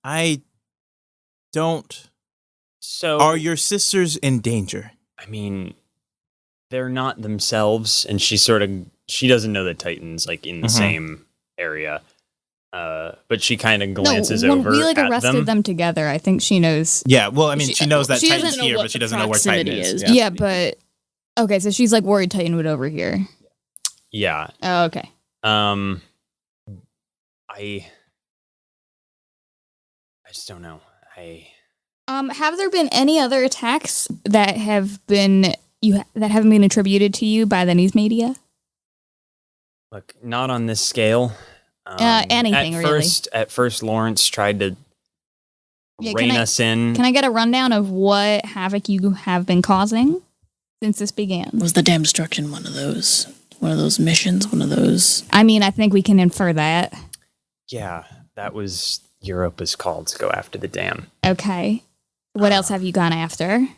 I don't... So... Are your sisters in danger? I mean, they're not themselves, and she doesn't know that Titan's in the same area. But she kind of glances over we at arrested them together. I think she knows. Yeah, well, I mean, she knows that she Titan's doesn't know here, what but she the doesn't know where Titan proximity is. is. Yeah, but okay, so she's worried Titan would over here. Yeah. Oh, okay. I just don't know. Have there been any other attacks that haven't been attributed to you by the news media? Look, not on this scale. Anything really. At first, Lawrence tried to rein us in. Can I get a rundown of what havoc you have been causing since this began? Was the dam destruction one of those missions? One of those? I mean, I think we can infer that. Yeah, that was Europa's call to go after the dam. Okay. What else have you gone after?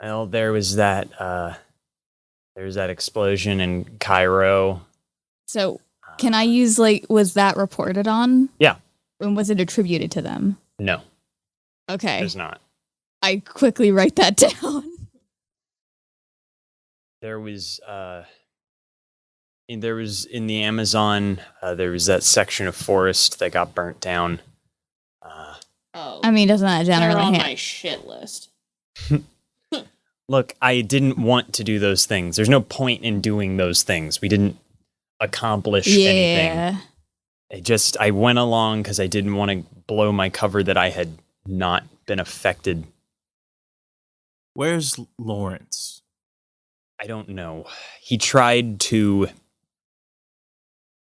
Well, there was that explosion in Cairo. So, can I use was that reported on? Yeah. And was it attributed to them? No. Okay. There's not. I quickly write that down. There was in the Amazon, there was that section of forest that got burnt down. I mean, doesn't that generally They're on happen? my shit list. Look, I didn't want to do those things. There's no point in doing those things. We didn't accomplish anything. I went along because I didn't want to blow my cover that I had not been affected. Where's Lawrence? I don't know. He tried to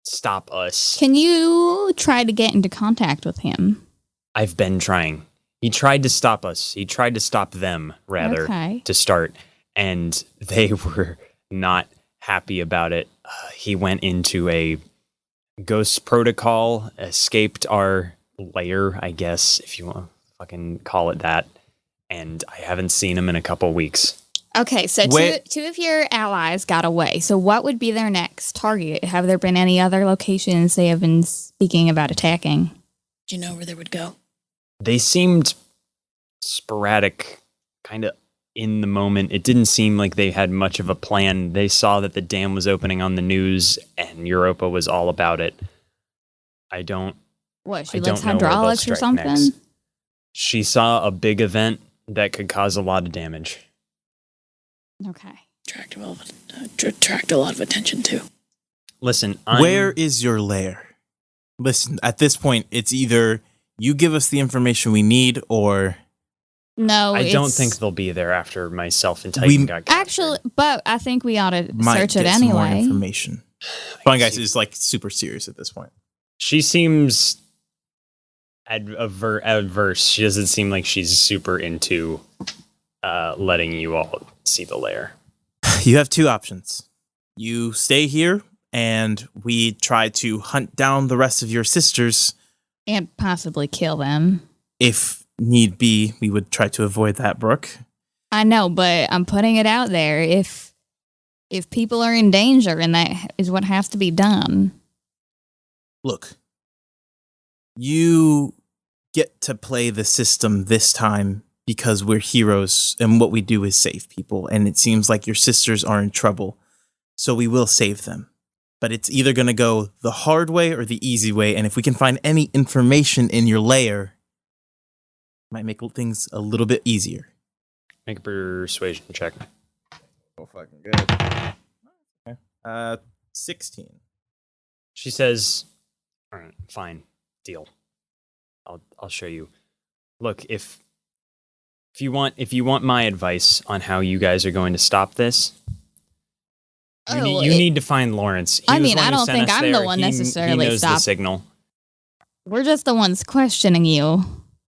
stop us. Can you try to get into contact with him? I've been trying. He tried to stop us. He tried to stop them, rather, to start. And they were not happy about it. He went into a ghost protocol, escaped our lair, I guess, if you want to fucking call it that. And I haven't seen him in a couple weeks. Okay, so two of your allies got away. So what would be their next target? Have there been any other locations they have been speaking about attacking? Do you know where they would go? They seemed sporadic, kind of in the moment. It didn't seem like they had much of a plan. They saw that the dam was opening on the news, and Europa was all about it. What, she likes hydraulics or something? Next. She saw a big event that could cause a lot of damage. Okay. Attract a lot of attention too. Listen, where is your lair? Listen, at this point, it's either you give us the information we need, or No, I don't it's- think they'll be there after myself and Titan got captured. Actually, but I think we ought to Might search it get some more anyway. information. Fun Guys is like super serious at this point. She seems adverse. She doesn't seem like she's super into letting you all see the lair. You have two options. You stay here, and we try to hunt down the rest of your sisters. And possibly kill them. If need be, we would try to avoid that, Brooke. I know, but I'm putting it out there. If people are in danger, and that is what has to be done. Look, you get to play the system this time because we're heroes, and what we do is save people, and it seems like your sisters are in trouble, so we will save them. But it's either going to go the hard way or the easy way, and if we can find any information in your lair, it might make things a little bit easier. Make a persuasion check. Oh, fucking good. Okay. 16. She says, "All right, fine, deal. I'll show you. Look, if you want my advice on how you guys are going to stop this, you need to find Lawrence. I don't think I'm the one necessarily He knows the stop. signal. We're just the ones questioning you.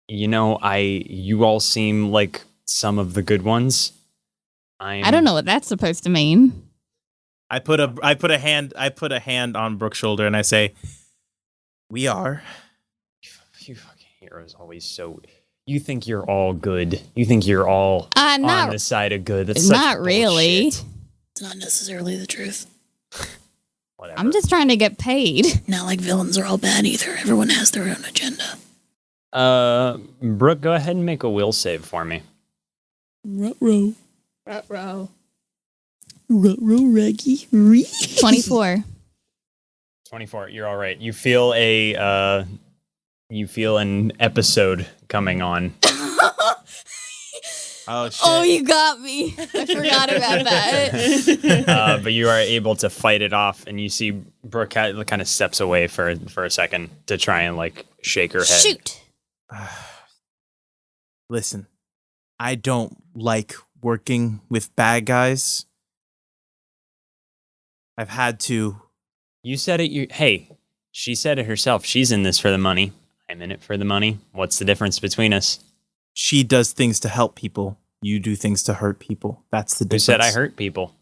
You know, you all seem like some of the good ones. I don't know what that's supposed to mean. I put a hand on Brooke's shoulder and I say, "We are." You fucking heroes always so. You think you're all good. You think you're all on the side of good. That's not such really. bullshit. It's not necessarily the truth. Whatever. I'm just trying to get paid. Not like villains are all bad either. Everyone has their own agenda. Brooke, go ahead and make a will save for me. Ruh-roh. Ruh-roh. Ruh-roh, Reggie. 24. 24. You're all right. You feel an episode coming on. Oh shit! Oh, you got me. I forgot about that. But you are able to fight it off, and you see Brooke kind of steps away for a second to try and like shake her head. Shoot. Listen, I don't like working with bad guys. I've had to. You said it. Hey, she said it herself. She's in this for the money. I'm in it for the money. What's the difference between us? She does things to help people. You do things to hurt people. That's the Who difference. said I hurt people?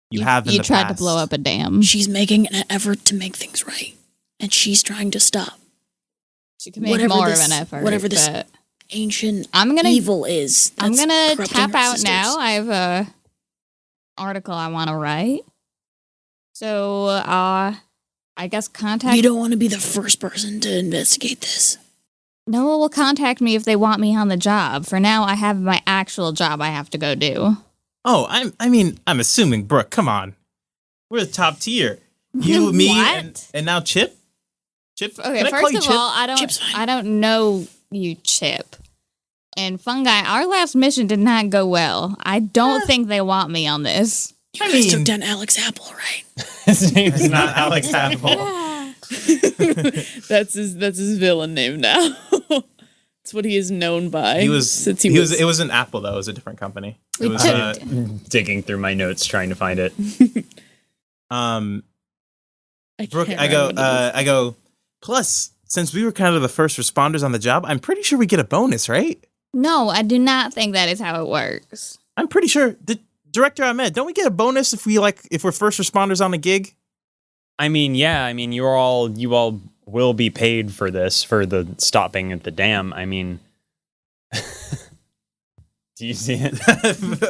You have in You the tried past. to blow up a dam. She's making an effort to make things right. And she's trying to stop She could make whatever more this- of an effort. whatever this but ancient I'm gonna evil is. I'm that's gonna corrupting tap our out sisters. now. I have a article I want to write. So, I guess contact. You don't want to be the first person to investigate this. No one will contact me if they want me on the job. For now, I have my actual job I have to go do. Oh, I'm assuming, Brooke, come on. We're the top tier. You, me, What? and now Chip? Chip? Okay, Can I call first you of Chip? all, Chip's fine. I don't know you, Chip. And Fungi, our last mission did not go well. I don't think they want me on this. You I guys mean- took down Alex Apple, right? His name It's not Alex Apple. That's his villain name now. It's what he is known by. He was. since He was. It was an Apple though. It was a different company. It We was. took- digging through my notes trying to find it. Brooke, can't I go. remember the- I go. Plus, since we were kind of the first responders on the job, I'm pretty sure we get a bonus, right? No, I do not think that is how it works. I'm pretty sure. Director Ahmed, don't we get a bonus if we're first responders on a gig? I mean, yeah. I mean, you all will be paid for this, for the stopping at the dam. I mean, do you see it?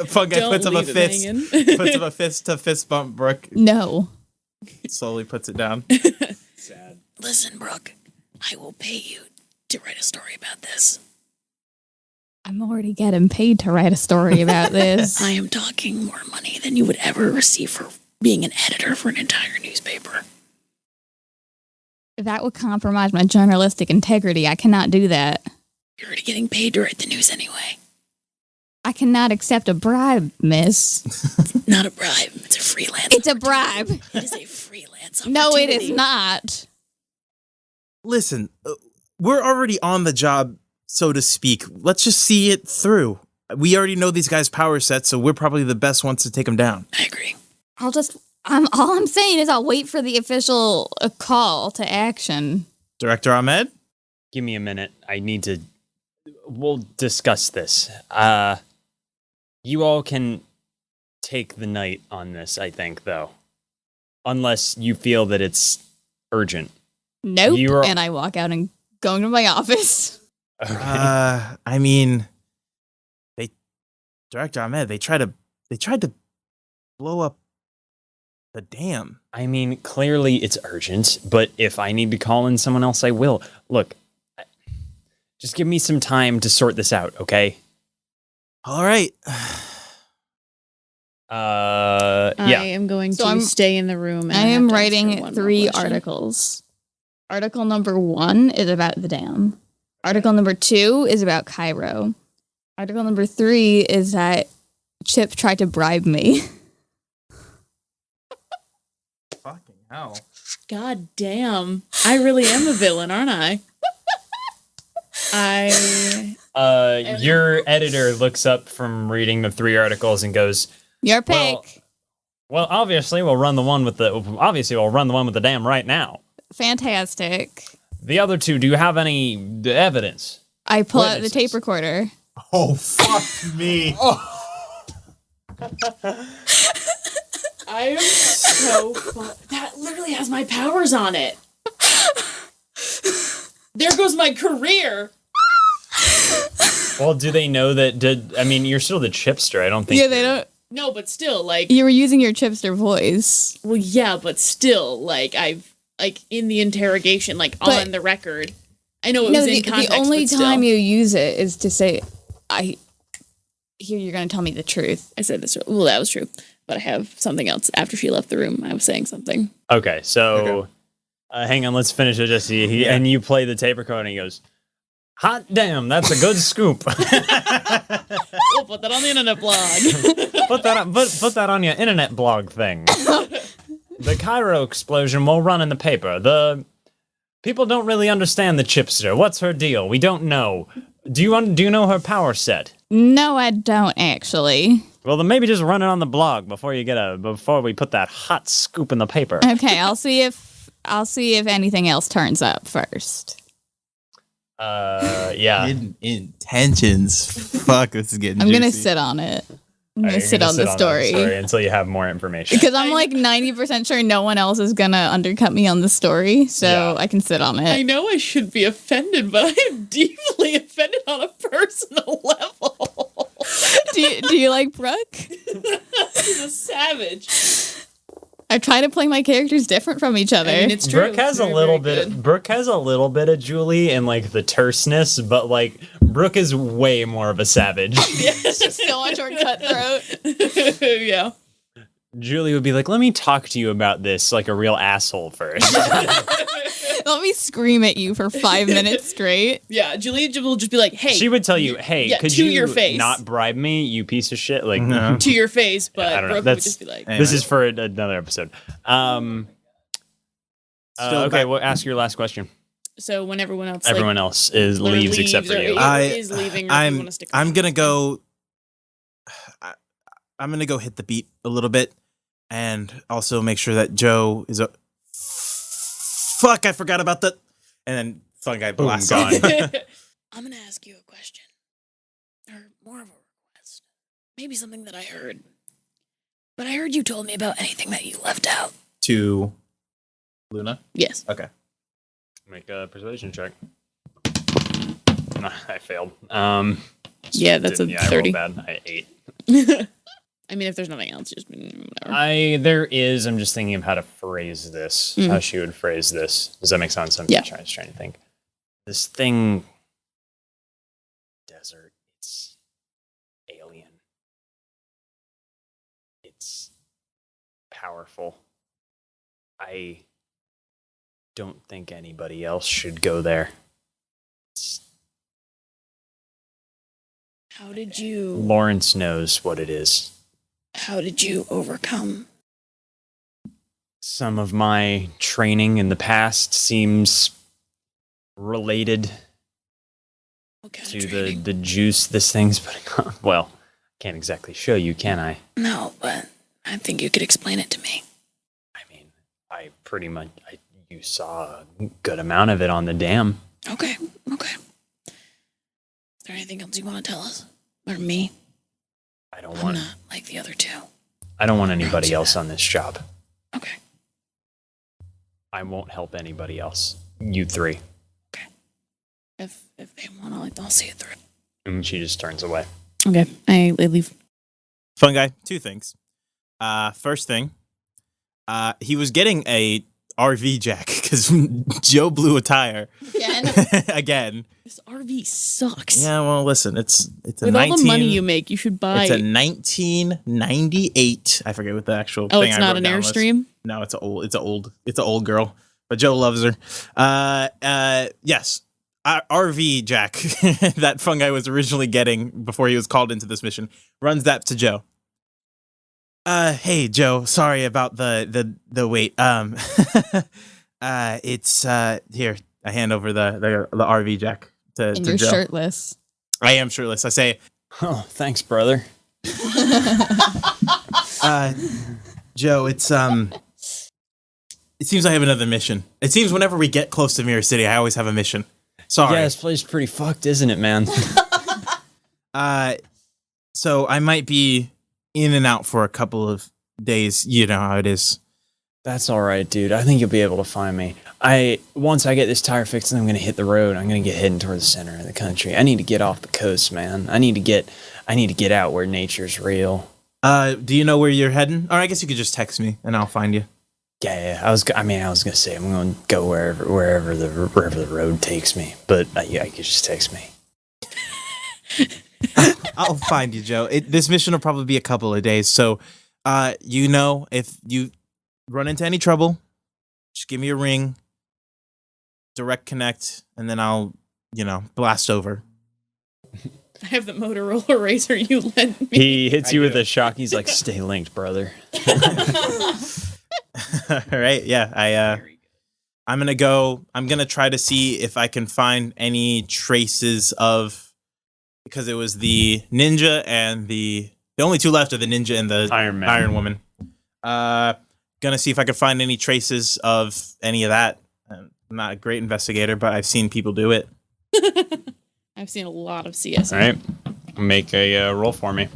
Fungi Don't puts up a leave it fist. hanging. Puts up a fist to fist bump. Brooke No. slowly puts it down. Sad. Listen, Brooke, I will pay you to write a story about this. I'm already getting paid to write a story about this. I am talking more money than you would ever receive for being an editor for an entire newspaper. That would compromise my journalistic integrity. I cannot do that. You're already getting paid to write the news anyway. I cannot accept a bribe, miss. Not a bribe. It's a freelance. It's a bribe. It is a freelance. No, it is opportunity. not. Listen, we're already on the job so to speak. Let's just see it through. We already know these guys' power sets, so we're probably the best ones to take them down. I agree. all I'm saying is I'll wait for the official call to action. Director Ahmed? Give me a minute. We'll discuss this. You all can take the night on this, I think, though. Unless you feel that it's urgent. Nope. And I walk out and go into my office. Okay. I mean, Director Ahmed, they tried to blow up the dam. I mean, clearly it's urgent, but if I need to call in someone else, I will. Look, just give me some time to sort this out, okay? All right. I am going to stay in the room. And I am have to ask writing her one 3 more question. articles. Article number 1 is about the dam. Article number 2 is about Cairo. Article number 3 is that Chip tried to bribe me. Fucking hell. God damn. I really am a villain, aren't I? Your editor looks up from reading the 3 articles and goes, Your pick. Well, obviously we'll run the one with the dam right now. Fantastic. The other 2, do you have any evidence? I pull out the Witnesses. tape recorder. Oh, fuck me. I am so that literally has my powers on it. There goes my career. Well, do they know that? You're still the chipster. I don't think. Yeah, they don't. No, but still, like, You were using your chipster voice. well, yeah, but still, like, I've in the interrogation, like, But- on the record. I know it was in context, the only but still. time you use it is to say, I hear you're going to tell me the truth. I said this. Well, that was true. But I have something else. After she left the room, I was saying something. Okay, so hang on. Let's finish it, Jesse. And you play the tape recorder, and he goes, "Hot damn, that's a good scoop." We'll put that on the internet blog. put that on your internet blog thing. The Cairo explosion will run in the paper. The people don't really understand the chipster. What's her deal? We don't know. Do you know her power set? No, I don't actually. Well, then maybe just run it on the blog before we put that hot scoop in the paper. Okay, I'll see if anything else turns up first. Yeah. Hidden intentions. Fuck, this is getting I'm juicy. gonna sit on it. I'm gonna You're sit gonna on the that story. until you have more information. Because I'm like 90% sure no one else is gonna undercut me on the story, so Yeah. I can sit on I it. know I should be offended, but I am deeply offended on a personal level. Do you like Brooke? He's a savage. I try to play my characters different from each other. I mean, it's true. Brooke has a Very, little very bit. good. Brooke has a little bit of Julie and like the terseness, but like Brooke is way more of a savage. so much more cutthroat. Yeah. Julie would be like, "Let me talk to you about this like a real asshole first." Let me scream at you for 5 minutes straight. Yeah, Julia will just be like, hey. She would tell you, "Hey, yeah, could to you your face. not bribe me, you piece of shit?" Like, No. To your face, but I don't know. Brooke would That's- just be like, this is for another episode. Still Okay, back- well, ask your last question. so when everyone else Everyone else is literally leaves except for or you. is leaving, or if you want to stick I'm around. gonna go. I'm gonna go hit the beat a little bit, and also make sure that Joe is a. Fuck! I forgot about the. And then fun guy Boom, blasts gone. on. I'm gonna ask you a question, or more of a request. Maybe something that I heard. But I heard you told me about anything that you left out. To Luna. Yes. Okay. Make a persuasion check. I failed. Yeah, that's a I rolled 30. bad. I 8. I mean, if there's nothing else, just whatever. There is. I'm just thinking of how to phrase this. How she would phrase this. Does that make sense? I'm Yeah. just trying to think. This thing, desert. It's alien. It's powerful. I don't think anybody else should go there. How did you Lawrence knows what it is. overcome? Some of my training in the past seems related What kind to of training? the juice this thing's putting on. Well, can't exactly show you, can I? No, but I think you could explain it to me. I mean, you saw a good amount of it on the dam. Okay. Is there anything else you want to tell us? Or me? I don't I'm want not like the other two. anybody else on this job. Okay. I won't help anybody else. You three. If they want to, I'll see it through. And she just turns away. Okay, I leave. Fun guy. Two things. First thing, he was getting a RV jack because Joe blew a tire again. This RV sucks. Yeah, well, listen, it's a With 19, all the money you make, you should buy. It's a 1998. I forget what the actual. Oh, thing it's I not wrote an down was. Airstream. No, it's an old girl, but Joe loves her. Yes. RV Jack, that fun guy was originally getting before he was called into this mission, runs that to Joe. Hey Joe, sorry about the wait. It's here. I hand over the RV Jack to And you're Joe. shirtless. I am shirtless. I say, Oh, thanks, brother. Joe, it seems I have another mission. It seems whenever we get close to Mirror City, I always have a mission. Sorry. Yeah, this place is pretty fucked, isn't it, man? So I might be in and out for a couple of days. You know how it is. That's all right, dude. I think you'll be able to find me. Once I get this tire fixed, I'm gonna hit the road. I'm gonna get heading toward the center of the country. I need to get off the coast, man. I need to get out where nature's real. Do you know where you're heading? Or I guess you could just text me and I'll find you. Yeah. I was gonna say I'm gonna go wherever the road takes me. But yeah, you could just text me. I'll find you, Joe. This mission will probably be a couple of days. So, if you run into any trouble, just give me a ring, direct connect, and then I'll, blast over. I have the Motorola Razor you lent me. He hits you with a shock. He's like, "Stay linked, brother." All right. Yeah. I'm gonna try to see if I can find any traces of, because it was the ninja and the only two left are the ninja and the Iron Man. Iron Woman. Gonna see if I can find any traces of any of that. I'm not a great investigator, but I've seen people do it. I've seen a lot of CS. All right, make a roll for me.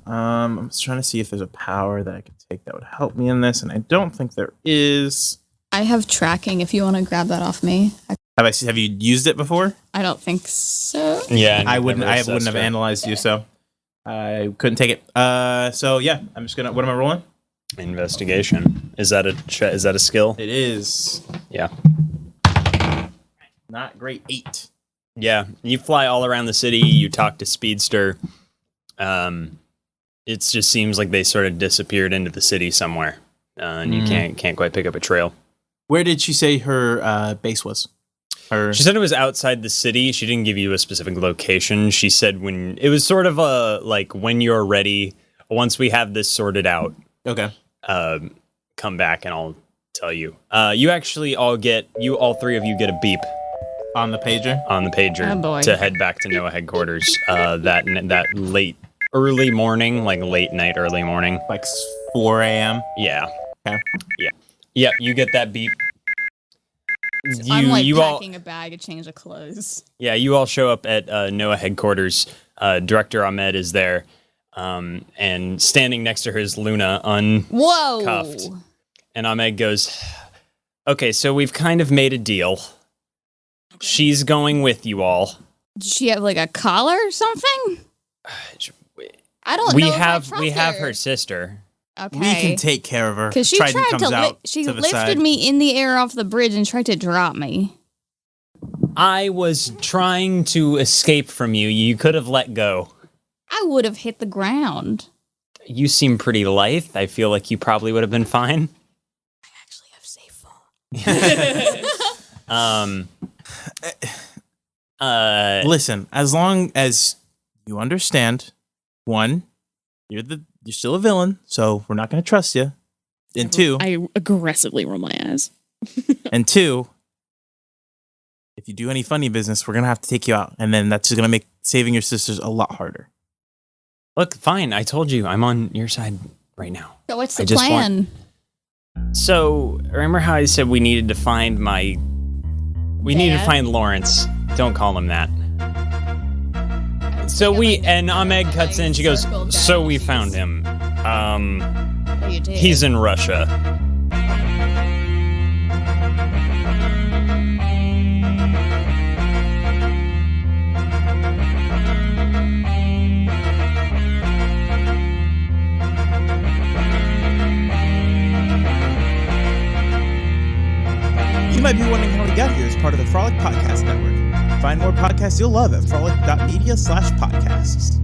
I'm just trying to see if there's a power that I could take that would help me in this, and I don't think there is. I have tracking if you want to grab that off me. Have you used it before? I don't think so. Yeah, I wouldn't have analyzed you, so I couldn't take it. So yeah, I'm just gonna. What am I rolling? Investigation. Is that a skill? It is Yeah. not great. 8. Yeah, you fly all around the city. You talk to Speedster. It just seems like they sort of disappeared into the city somewhere, and you can't quite pick up a trail. Where did she say her base was? She said it was outside the city. She didn't give you a specific location. She said when it was sort of when you're ready. Once we have this sorted out, Okay. come back and I'll tell you. You actually all three of you get a beep On the pager. on the pager Oh, boy. to head back to NOAA headquarters. That early morning, like late night, early morning. Like 4 a.m. Yeah. Okay. Yeah, you get that beep. I'm you all packing a bag, a change of clothes. Yeah, you all show up at NOAA headquarters. Director Ahmed is there, and standing next to her is Luna, Whoa! Cuffed. And Ahmed goes, "Okay, so we've kind of made a deal. She's going with you all. Does she have like a collar or something? I don't We know. If I have trust her sister. Okay. We can take care of her. Because she Trident tried comes to out she to the lifted side. me in the air off the bridge and tried to drop me. I was trying to escape from you. You could have let go. I would have hit the ground. You seem pretty lithe. I feel like you probably would have been fine." I actually have safe fall. Listen, as long as you understand, one, you're still a villain, so we're not going to trust you. And two, I aggressively roll my eyes. and two, If you do any funny business, we're going to have to take you out. And then that's just going to make saving your sisters a lot harder. Look, fine. I told you I'm on your side right now. So what's the I just plan? So, remember how I said we needed to find We need to Dad? find Lawrence. Don't call him that. So and Ahmed cuts in. She goes, so we found him. Oh, you did. He's in Russia. You might be wondering how we got here as part of the Frolic Podcast Network. Find more podcasts you'll love at frolic.media/podcasts.